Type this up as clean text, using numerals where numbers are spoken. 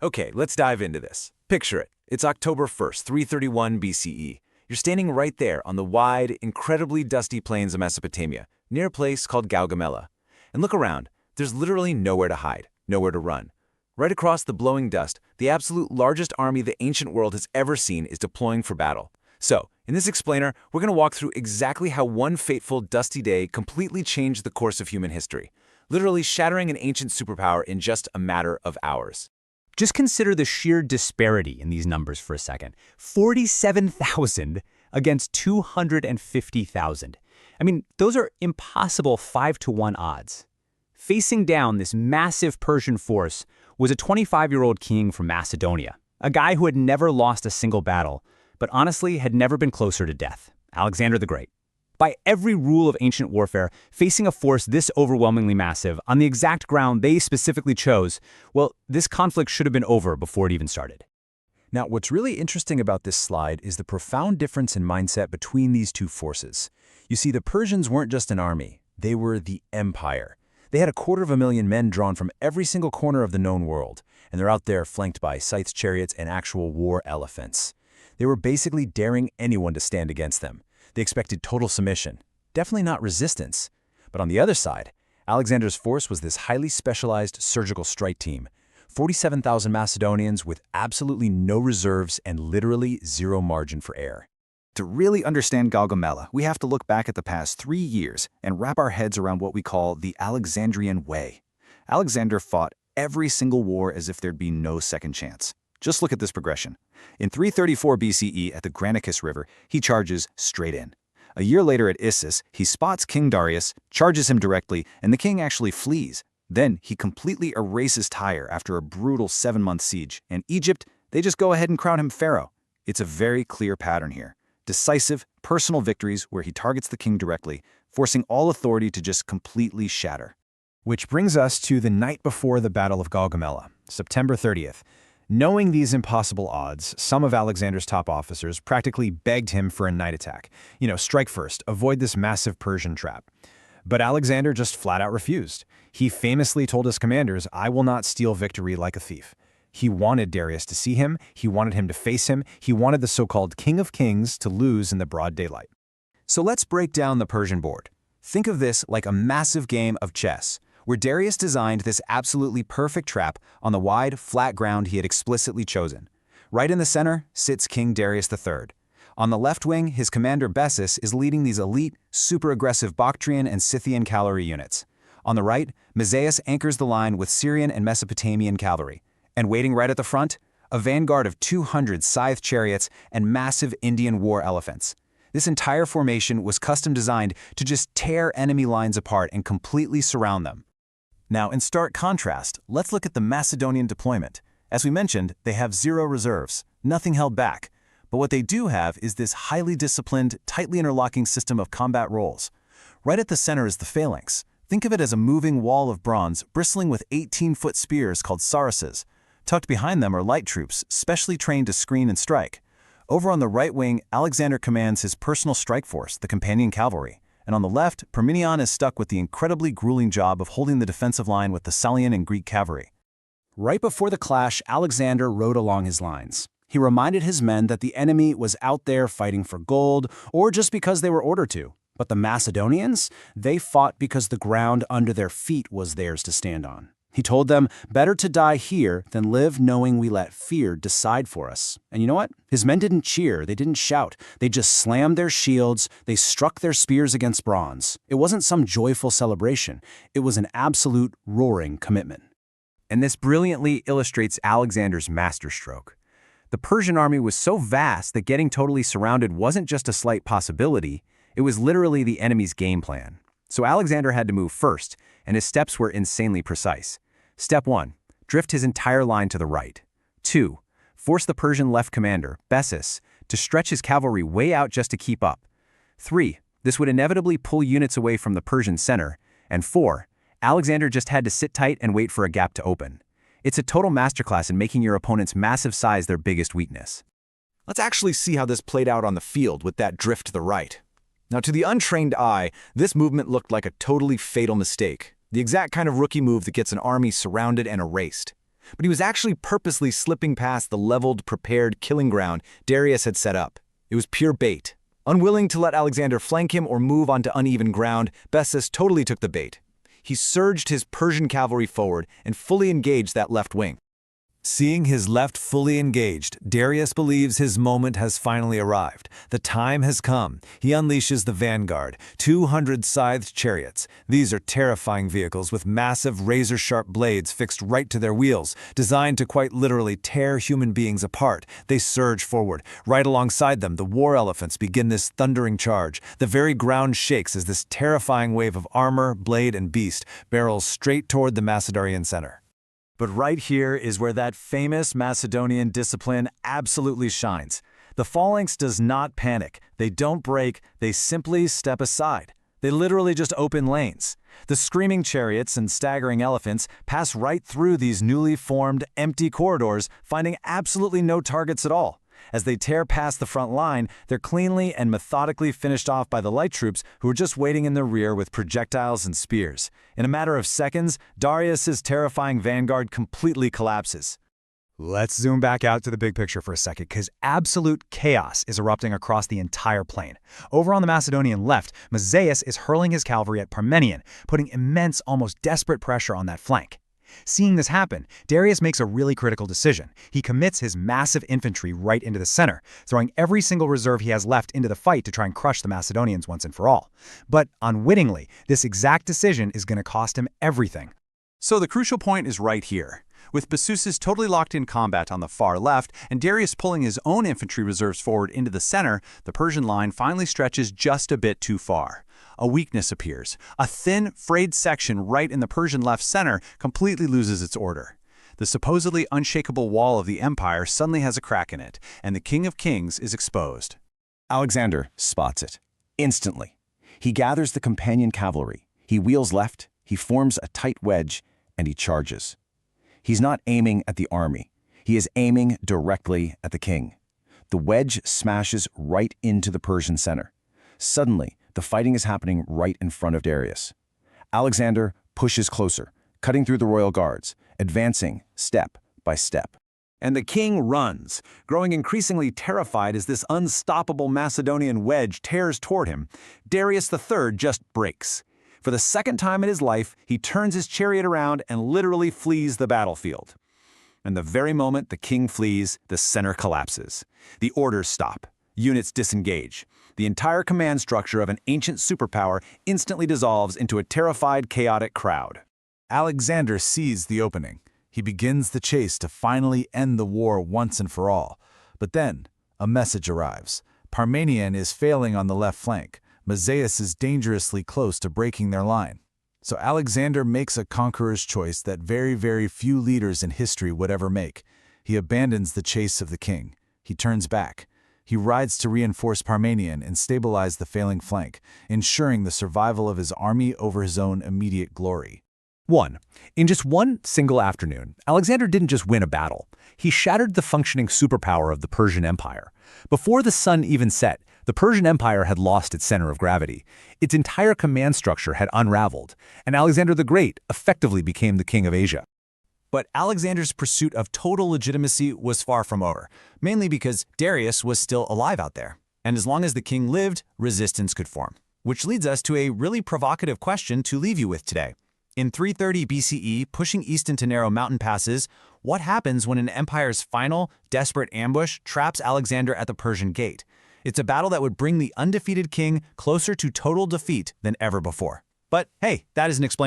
Okay, let's dive into this. Picture it. It's October 1st, 331 BCE. You're standing right there on the wide, incredibly dusty plains of Mesopotamia, near a place called Gaugamela. And look around. There's literally nowhere to hide, nowhere to run. Right across the blowing dust, the absolute largest army the ancient world has ever seen is deploying for battle. So, in this explainer, we're going to walk through exactly how one fateful, dusty day completely changed the course of human history, literally shattering an ancient superpower in just a matter of hours. Just consider the sheer disparity in these numbers for a second. 47,000 against 250,000. I mean, those are impossible 5-to-1 odds. Facing down this massive Persian force was a 25-year-old king from Macedonia, a guy who had never lost a single battle, but honestly had never been closer to death, Alexander the Great. By every rule of ancient warfare, facing a force this overwhelmingly massive on the exact ground they specifically chose, well, this conflict should have been over before it even started. Now, what's really interesting about this slide is the profound difference in mindset between these two forces. You see, the Persians weren't just an army, they were the empire. They had 250,000 men drawn from every single corner of the known world, and they're out there flanked by Scythes chariots and actual war elephants. They were basically daring anyone to stand against them. They expected total submission, definitely not resistance. But on the other side, Alexander's force was this highly specialized surgical strike team, 47,000 Macedonians with absolutely no reserves and literally zero margin for error. To really understand Gaugamela, we have to look back at the past 3 years and wrap our heads around what we call the Alexandrian way. Alexander fought every single war as if there'd be no second chance. Just look at this progression. In 334 BCE at the Granicus River, he charges straight in. A year later at Issus, he spots King Darius, charges him directly, and the king actually flees. Then he completely erases Tyre after a brutal 7-month siege, and Egypt, they just go ahead and crown him pharaoh. It's a very clear pattern here. Decisive, personal victories where he targets the king directly, forcing all authority to just completely shatter. Which brings us to the night before the Battle of Gaugamela, September 30th. Knowing these impossible odds, some of Alexander's top officers practically begged him for a night attack. Strike first, avoid this massive Persian trap. But Alexander just flat out refused. He famously told his commanders, "I will not steal victory like a thief." He wanted Darius to see him, he wanted him to face him, he wanted the so-called King of Kings to lose in the broad daylight. So let's break down the Persian board. Think of this like a massive game of chess, where Darius designed this absolutely perfect trap on the wide, flat ground he had explicitly chosen. Right in the center sits King Darius III. On the left wing, his commander Bessus is leading these elite, super aggressive Bactrian and Scythian cavalry units. On the right, Mazaeus anchors the line with Syrian and Mesopotamian cavalry. And waiting right at the front, a vanguard of 200 scythe chariots and massive Indian war elephants. This entire formation was custom designed to just tear enemy lines apart and completely surround them. Now, in stark contrast, let's look at the Macedonian deployment. As we mentioned, they have zero reserves, nothing held back. But what they do have is this highly disciplined, tightly interlocking system of combat roles. Right at the center is the phalanx. Think of it as a moving wall of bronze bristling with 18-foot spears called sarusses. Tucked behind them are light troops, specially trained to screen and strike. Over on the right wing, Alexander commands his personal strike force, the companion cavalry. And on the left, Parmenion is stuck with the incredibly grueling job of holding the defensive line with the Salian and Greek cavalry. Right before the clash, Alexander rode along his lines. He reminded his men that the enemy was out there fighting for gold, or just because they were ordered to. But the Macedonians, they fought because the ground under their feet was theirs to stand on. He told them, better to die here than live knowing we let fear decide for us. And you know what? His men didn't cheer, they didn't shout. They just slammed their shields, they struck their spears against bronze. It wasn't some joyful celebration. It was an absolute roaring commitment. And this brilliantly illustrates Alexander's masterstroke. The Persian army was so vast that getting totally surrounded wasn't just a slight possibility, it was literally the enemy's game plan. So Alexander had to move first, and his steps were insanely precise. Step 1. Drift his entire line to the right. 2. Force the Persian left commander, Bessus, to stretch his cavalry way out just to keep up. 3. This would inevitably pull units away from the Persian center. And 4. Alexander just had to sit tight and wait for a gap to open. It's a total masterclass in making your opponent's massive size their biggest weakness. Let's actually see how this played out on the field with that drift to the right. Now, to the untrained eye, this movement looked like a totally fatal mistake. The exact kind of rookie move that gets an army surrounded and erased. but he was actually purposely slipping past the leveled, prepared killing ground Darius had set up. It was pure bait. Unwilling to let Alexander flank him or move onto uneven ground, Bessus totally took the bait. He surged his Persian cavalry forward and fully engaged that left wing. Seeing his left fully engaged, Darius believes his moment has finally arrived. The time has come. He unleashes the vanguard, 200 scythed chariots. These are terrifying vehicles with massive razor-sharp blades fixed right to their wheels, designed to quite literally tear human beings apart. They surge forward. Right alongside them, the war elephants begin this thundering charge. The very ground shakes as this terrifying wave of armor, blade, and beast barrels straight toward the Macedonian center. But right here is where that famous Macedonian discipline absolutely shines. The phalanx does not panic. They don't break. They simply step aside. They literally just open lanes. The screaming chariots and staggering elephants pass right through these newly formed, empty corridors, finding absolutely no targets at all. As they tear past the front line, they're cleanly and methodically finished off by the light troops who are just waiting in the rear with projectiles and spears. In a matter of seconds, Darius's terrifying vanguard completely collapses. Let's zoom back out to the big picture for a second, because absolute chaos is erupting across the entire plain. Over on the Macedonian left, Mazaeus is hurling his cavalry at Parmenion, putting immense, almost desperate pressure on that flank. Seeing this happen, Darius makes a really critical decision. He commits his massive infantry right into the center, throwing every single reserve he has left into the fight to try and crush the Macedonians once and for all. But unwittingly, this exact decision is going to cost him everything. So the crucial point is right here. With Bessus totally locked in combat on the far left and Darius pulling his own infantry reserves forward into the center, the Persian line finally stretches just a bit too far. A weakness appears. A thin, frayed section right in the Persian left center completely loses its order. The supposedly unshakable wall of the empire suddenly has a crack in it, and the King of Kings is exposed. Alexander spots it. Instantly. He gathers the companion cavalry. He wheels left, he forms a tight wedge, and he charges. He's not aiming at the army. He is aiming directly at the king. The wedge smashes right into the Persian center. Suddenly, the fighting is happening right in front of Darius. Alexander pushes closer, cutting through the royal guards, advancing step by step. And the king runs, growing increasingly terrified as this unstoppable Macedonian wedge tears toward him. Darius III just breaks. For the second time in his life, he turns his chariot around and literally flees the battlefield. And the very moment the king flees, the center collapses. The orders stop. Units disengage. The entire command structure of an ancient superpower instantly dissolves into a terrified, chaotic crowd. Alexander sees the opening. He begins the chase to finally end the war once and for all. But then, a message arrives. Parmenion is failing on the left flank. Mazaeus is dangerously close to breaking their line. So Alexander makes a conqueror's choice that very, very few leaders in history would ever make. He abandons the chase of the king. He turns back. He rides to reinforce Parmenion and stabilize the failing flank, ensuring the survival of his army over his own immediate glory. 1. In just one single afternoon, Alexander didn't just win a battle. He shattered the functioning superpower of the Persian Empire. Before the sun even set, the Persian Empire had lost its center of gravity. Its entire command structure had unraveled, and Alexander the Great effectively became the king of Asia. But Alexander's pursuit of total legitimacy was far from over, mainly because Darius was still alive out there. And as long as the king lived, resistance could form. Which leads us to a really provocative question to leave you with today. In 330 BCE, pushing east into narrow mountain passes, what happens when an empire's final, desperate ambush traps Alexander at the Persian gate? It's a battle that would bring the undefeated king closer to total defeat than ever before. But hey, that isn't explained.